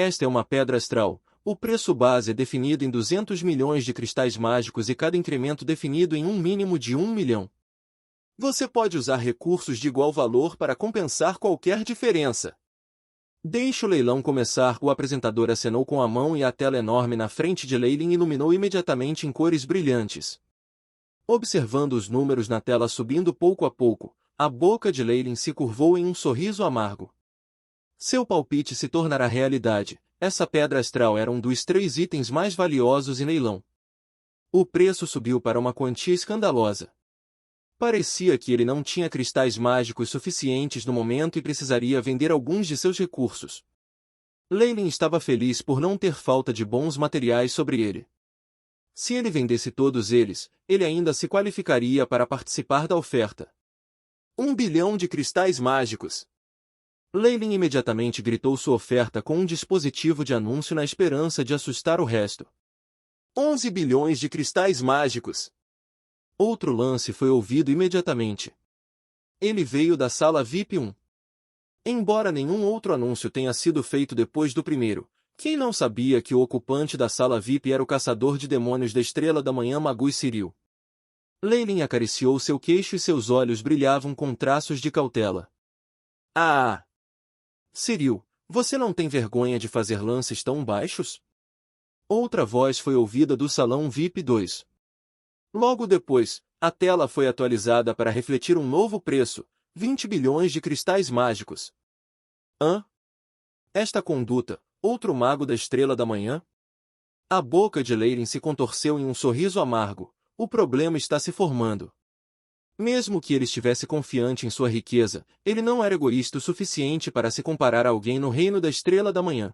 Esta é uma pedra astral. O preço base é definido em 200 milhões de cristais mágicos e cada incremento definido em um mínimo de 1 milhão. Você pode usar recursos de igual valor para compensar qualquer diferença. Deixe o leilão começar. O apresentador acenou com a mão e a tela enorme na frente de Leylin iluminou imediatamente em cores brilhantes. Observando os números na tela subindo pouco a pouco, a boca de Leylin se curvou em um sorriso amargo. Seu palpite se tornará realidade. Essa pedra astral era um dos 3 itens mais valiosos em leilão. O preço subiu para uma quantia escandalosa. Parecia que ele não tinha cristais mágicos suficientes no momento e precisaria vender alguns de seus recursos. Leylin estava feliz por não ter falta de bons materiais sobre ele. Se ele vendesse todos eles, ele ainda se qualificaria para participar da oferta. 1 bilhão de cristais mágicos. Leylin imediatamente gritou sua oferta com um dispositivo de anúncio na esperança de assustar o resto. 11 bilhões de cristais mágicos. Outro lance foi ouvido imediatamente. Ele veio da sala VIP 1. Embora nenhum outro anúncio tenha sido feito depois do primeiro, quem não sabia que o ocupante da sala VIP era o caçador de demônios da Estrela da Manhã Magus Cyril? Leylin acariciou seu queixo e seus olhos brilhavam com traços de cautela. Ah! Cyril, você não tem vergonha de fazer lances tão baixos? Outra voz foi ouvida do salão VIP 2. Logo depois, a tela foi atualizada para refletir um novo preço, 20 bilhões de cristais mágicos. Hã? Esta conduta, outro mago da Estrela da Manhã? A boca de Leylin se contorceu em um sorriso amargo. O problema está se formando. Mesmo que ele estivesse confiante em sua riqueza, ele não era egoísta o suficiente para se comparar a alguém no reino da Estrela da Manhã.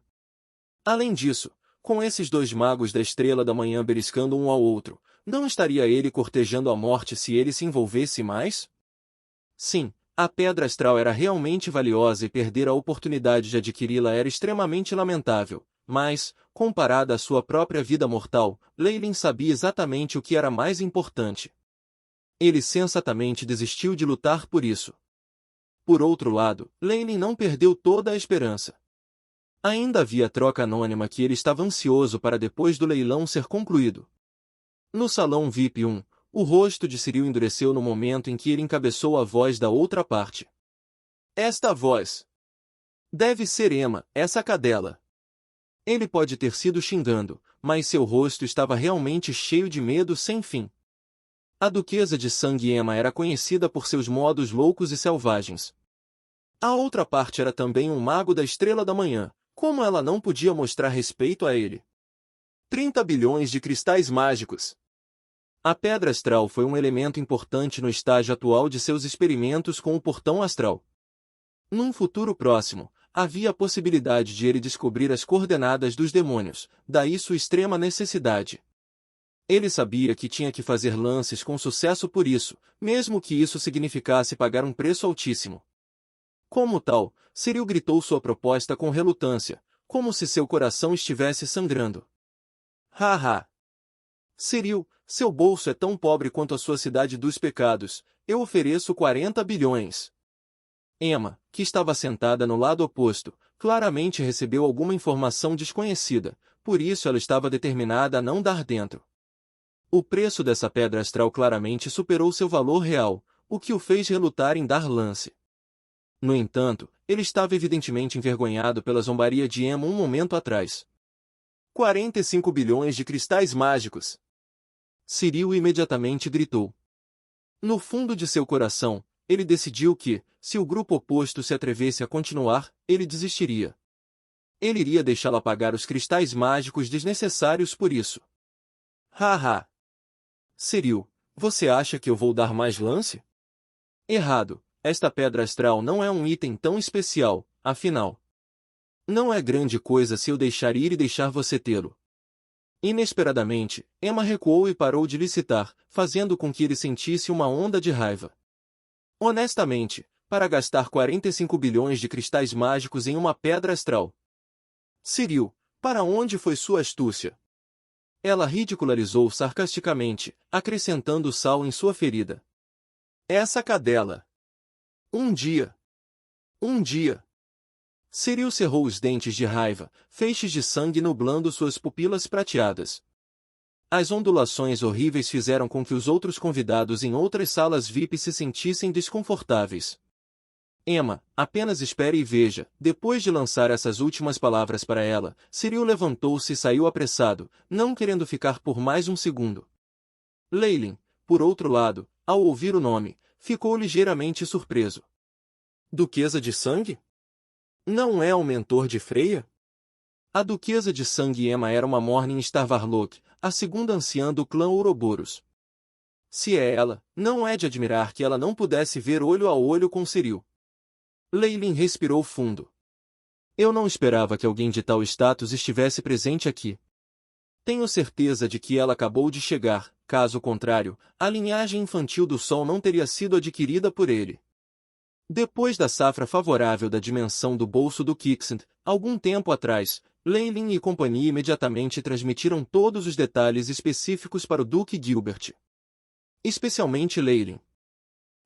Além disso, com esses 2 magos da Estrela da Manhã beliscando um ao outro, não estaria ele cortejando a morte se ele se envolvesse mais? Sim, a pedra astral era realmente valiosa e perder a oportunidade de adquiri-la era extremamente lamentável, mas, comparada à sua própria vida mortal, Leylin sabia exatamente o que era mais importante. Ele sensatamente desistiu de lutar por isso. Por outro lado, Leylin não perdeu toda a esperança. Ainda havia troca anônima que ele estava ansioso para depois do leilão ser concluído. No salão VIP 1, o rosto de Cyril endureceu no momento em que ele encabeçou a voz da outra parte. Esta voz. Deve ser Emma, essa cadela. Ele pode ter sido xingando, mas seu rosto estava realmente cheio de medo sem fim. A duquesa de sangue Emma era conhecida por seus modos loucos e selvagens. A outra parte era também um mago da Estrela da Manhã, como ela não podia mostrar respeito a ele? 30 bilhões de cristais mágicos. A pedra astral foi um elemento importante no estágio atual de seus experimentos com o portão astral. Num futuro próximo, havia a possibilidade de ele descobrir as coordenadas dos demônios, daí sua extrema necessidade. Ele sabia que tinha que fazer lances com sucesso por isso, mesmo que isso significasse pagar um preço altíssimo. Como tal, Cyril gritou sua proposta com relutância, como se seu coração estivesse sangrando. Haha! Cyril, seu bolso é tão pobre quanto a sua cidade dos pecados, eu ofereço 40 bilhões. Emma, que estava sentada no lado oposto, claramente recebeu alguma informação desconhecida, por isso ela estava determinada a não dar dentro. O preço dessa pedra astral claramente superou seu valor real, o que o fez relutar em dar lance. No entanto, ele estava evidentemente envergonhado pela zombaria de Emma um momento atrás. 45 bilhões de cristais mágicos! Cyril imediatamente gritou. No fundo de seu coração, ele decidiu que, se o grupo oposto se atrevesse a continuar, ele desistiria. Ele iria deixá-la pagar os cristais mágicos desnecessários por isso. Haha! Cyril, você acha que eu vou dar mais lance? Errado, esta pedra astral não é um item tão especial, afinal. Não é grande coisa se eu deixar ir e deixar você tê-lo. Inesperadamente, Emma recuou e parou de licitar, fazendo com que ele sentisse uma onda de raiva. Honestamente, para gastar 45 bilhões de cristais mágicos em uma pedra astral. Cyril, para onde foi sua astúcia? Ela ridicularizou sarcasticamente, acrescentando sal em sua ferida. Essa cadela. Um dia. Cyril cerrou os dentes de raiva, feixes de sangue nublando suas pupilas prateadas. As ondulações horríveis fizeram com que os outros convidados em outras salas VIP se sentissem desconfortáveis. Emma, apenas espere e veja. Depois de lançar essas últimas palavras para ela, Cyril levantou-se e saiu apressado, não querendo ficar por mais um segundo. Leylin, por outro lado, ao ouvir o nome, ficou ligeiramente surpreso. Duquesa de Sangue? Não é o mentor de Freya? A Duquesa de Sangue Emma era uma Morningstar Varlock, a segunda anciã do clã Ouroboros. Se é ela, não é de admirar que ela não pudesse ver olho a olho com Cyril. Leylin respirou fundo. Eu não esperava que alguém de tal status estivesse presente aqui. Tenho certeza de que ela acabou de chegar, caso contrário, a linhagem infantil do Sol não teria sido adquirida por ele. Depois da safra favorável da dimensão do bolso do Quixent, algum tempo atrás, Leylin e companhia imediatamente transmitiram todos os detalhes específicos para o Duque Gilbert. Especialmente Leylin.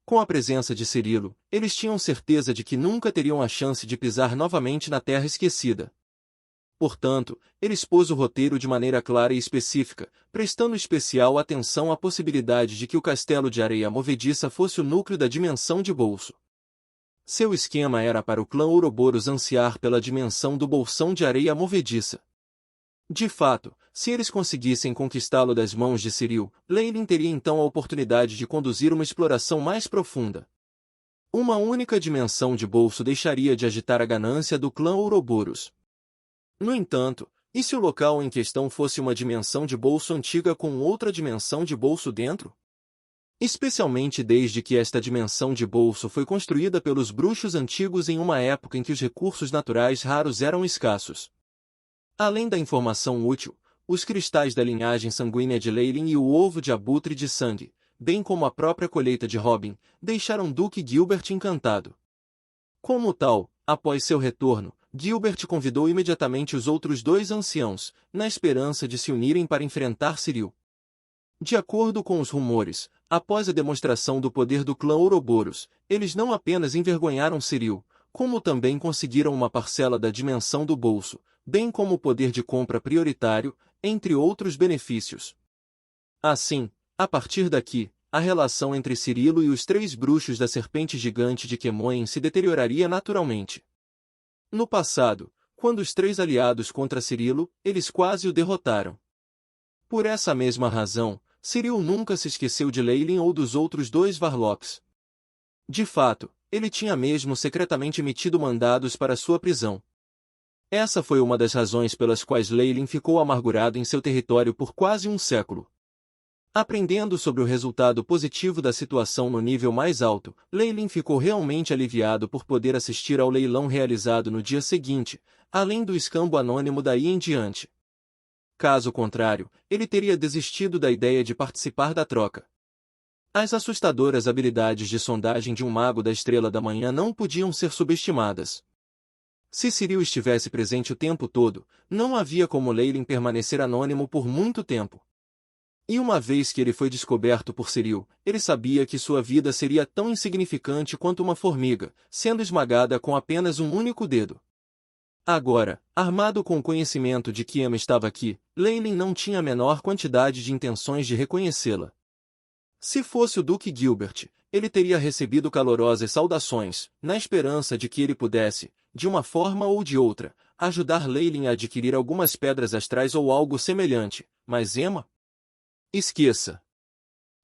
Com a presença de Cirilo, eles tinham certeza de que nunca teriam a chance de pisar novamente na Terra Esquecida. Portanto, ele expôs o roteiro de maneira clara e específica, prestando especial atenção à possibilidade de que o Castelo de Areia Movediça fosse o núcleo da dimensão de bolso. Seu esquema era para o clã Ouroboros ansiar pela dimensão do bolsão de areia movediça. De fato, se eles conseguissem conquistá-lo das mãos de Cyril, Leylin teria então a oportunidade de conduzir uma exploração mais profunda. Uma única dimensão de bolso deixaria de agitar a ganância do clã Ouroboros. No entanto, e se o local em questão fosse uma dimensão de bolso antiga com outra dimensão de bolso dentro? Especialmente desde que esta dimensão de bolso foi construída pelos bruxos antigos em uma época em que os recursos naturais raros eram escassos. Além da informação útil, os cristais da linhagem sanguínea de Leylin e o ovo de abutre de sangue, bem como a própria colheita de Robin, deixaram Duque Gilbert encantado. Como tal, após seu retorno, Gilbert convidou imediatamente os outros dois anciãos, na esperança de se unirem para enfrentar Cyril. De acordo com os rumores, após a demonstração do poder do clã Ouroboros, eles não apenas envergonharam Cyril, como também conseguiram uma parcela da dimensão do bolso, bem como o poder de compra prioritário, entre outros benefícios. Assim, a partir daqui, a relação entre Cirilo e os três bruxos da serpente gigante de Quemoen se deterioraria naturalmente. No passado, quando os três aliados contra Cirilo, eles quase o derrotaram. Por essa mesma razão, Cyril nunca se esqueceu de Leylin ou dos outros dois Varlocks. De fato, ele tinha mesmo secretamente emitido mandados para sua prisão. Essa foi uma das razões pelas quais Leylin ficou amargurado em seu território por quase um século. Aprendendo sobre o resultado positivo da situação no nível mais alto, Leylin ficou realmente aliviado por poder assistir ao leilão realizado no dia seguinte, além do escambo anônimo daí em diante. Caso contrário, ele teria desistido da ideia de participar da troca. As assustadoras habilidades de sondagem de um mago da Estrela da Manhã não podiam ser subestimadas. Se Cyril estivesse presente o tempo todo, não havia como Leylin permanecer anônimo por muito tempo. E uma vez que ele foi descoberto por Cyril, ele sabia que sua vida seria tão insignificante quanto uma formiga, sendo esmagada com apenas um único dedo. Agora, armado com o conhecimento de que Emma estava aqui, Leylin não tinha a menor quantidade de intenções de reconhecê-la. Se fosse o Duque Gilbert, ele teria recebido calorosas saudações, na esperança de que ele pudesse, de uma forma ou de outra, ajudar Leylin a adquirir algumas pedras astrais ou algo semelhante, mas Emma? Esqueça.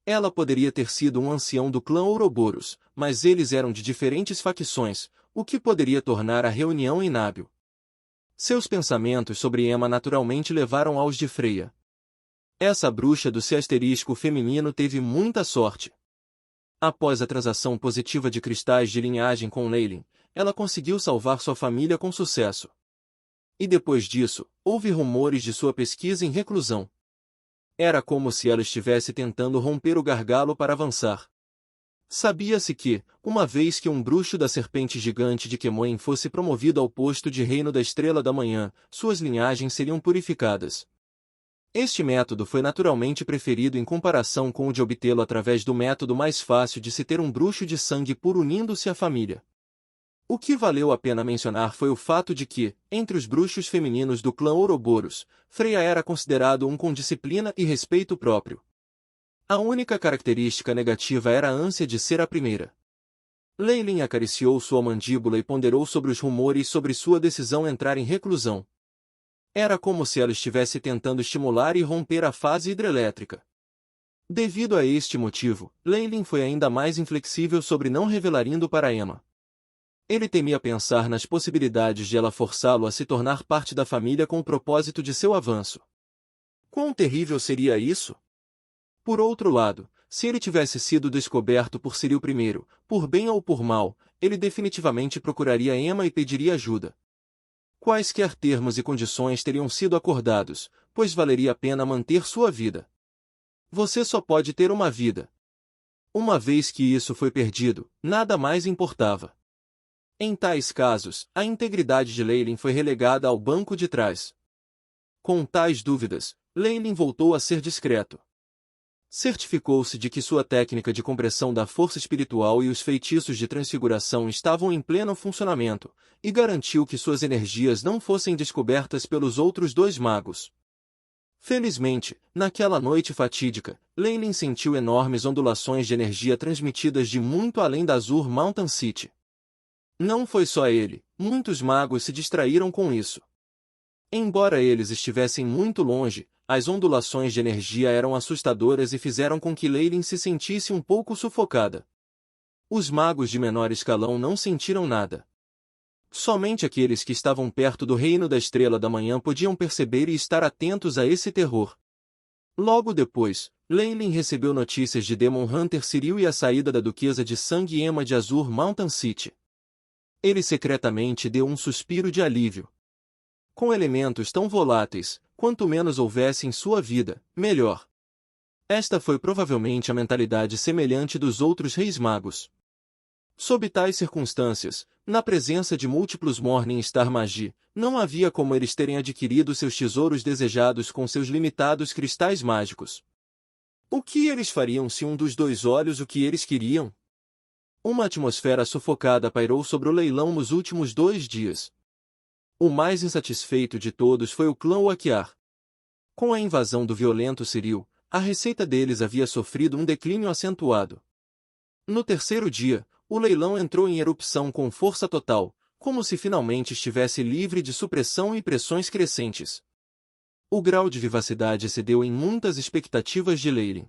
Ela poderia ter sido um ancião do clã Ouroboros, mas eles eram de diferentes facções, o que poderia tornar a reunião inábil. Seus pensamentos sobre Emma naturalmente levaram aos de Freya. Essa bruxa do C feminino teve muita sorte. Após a transação positiva de cristais de linhagem com Leylin, ela conseguiu salvar sua família com sucesso. E depois disso, houve rumores de sua pesquisa em reclusão. Era como se ela estivesse tentando romper o gargalo para avançar. Sabia-se que, uma vez que um bruxo da serpente gigante de Quemoen fosse promovido ao posto de reino da Estrela da Manhã, suas linhagens seriam purificadas. Este método foi naturalmente preferido em comparação com o de obtê-lo através do método mais fácil de se ter um bruxo de sangue puro unindo-se à família. O que valeu a pena mencionar foi o fato de que, entre os bruxos femininos do clã Ouroboros, Freya era considerado um com disciplina e respeito próprio. A única característica negativa era a ânsia de ser a primeira. Leylin acariciou sua mandíbula e ponderou sobre os rumores sobre sua decisão entrar em reclusão. Era como se ela estivesse tentando estimular e romper a fase hidrelétrica. Devido a este motivo, Leylin foi ainda mais inflexível sobre não revelar indo para Emma. Ele temia pensar nas possibilidades de ela forçá-lo a se tornar parte da família com o propósito de seu avanço. Quão terrível seria isso? Por outro lado, se ele tivesse sido descoberto por Cyril I, por bem ou por mal, ele definitivamente procuraria Emma e pediria ajuda. Quaisquer termos e condições teriam sido acordados, pois valeria a pena manter sua vida. Você só pode ter uma vida. Uma vez que isso foi perdido, nada mais importava. Em tais casos, a integridade de Leylin foi relegada ao banco de trás. Com tais dúvidas, Leylin voltou a ser discreto. Certificou-se de que sua técnica de compressão da força espiritual e os feitiços de transfiguração estavam em pleno funcionamento, e garantiu que suas energias não fossem descobertas pelos outros dois magos. Felizmente, naquela noite fatídica, Leylin sentiu enormes ondulações de energia transmitidas de muito além da Azure Mountain City. Não foi só ele, muitos magos se distraíram com isso. Embora eles estivessem muito longe, as ondulações de energia eram assustadoras e fizeram com que Leylin se sentisse um pouco sufocada. Os magos de menor escalão não sentiram nada. Somente aqueles que estavam perto do Reino da Estrela da Manhã podiam perceber e estar atentos a esse terror. Logo depois, Leylin recebeu notícias de Demon Hunter Cyril e a saída da Duquesa de Sangue Emma de Azure Mountain City. Ele secretamente deu um suspiro de alívio. Com elementos tão voláteis, quanto menos houvesse em sua vida, melhor. Esta foi provavelmente a mentalidade semelhante dos outros reis magos. Sob tais circunstâncias, na presença de múltiplos Morning Star Magi, não havia como eles terem adquirido seus tesouros desejados com seus limitados cristais mágicos. O que eles fariam se um dos dois olhos o que eles queriam? Uma atmosfera sufocada pairou sobre o leilão nos últimos 2 dias. O mais insatisfeito de todos foi o clã Wakiar. Com a invasão do violento Cyril, a receita deles havia sofrido um declínio acentuado. No terceiro dia, o leilão entrou em erupção com força total, como se finalmente estivesse livre de supressão e pressões crescentes. O grau de vivacidade excedeu em muitas expectativas de Leylin.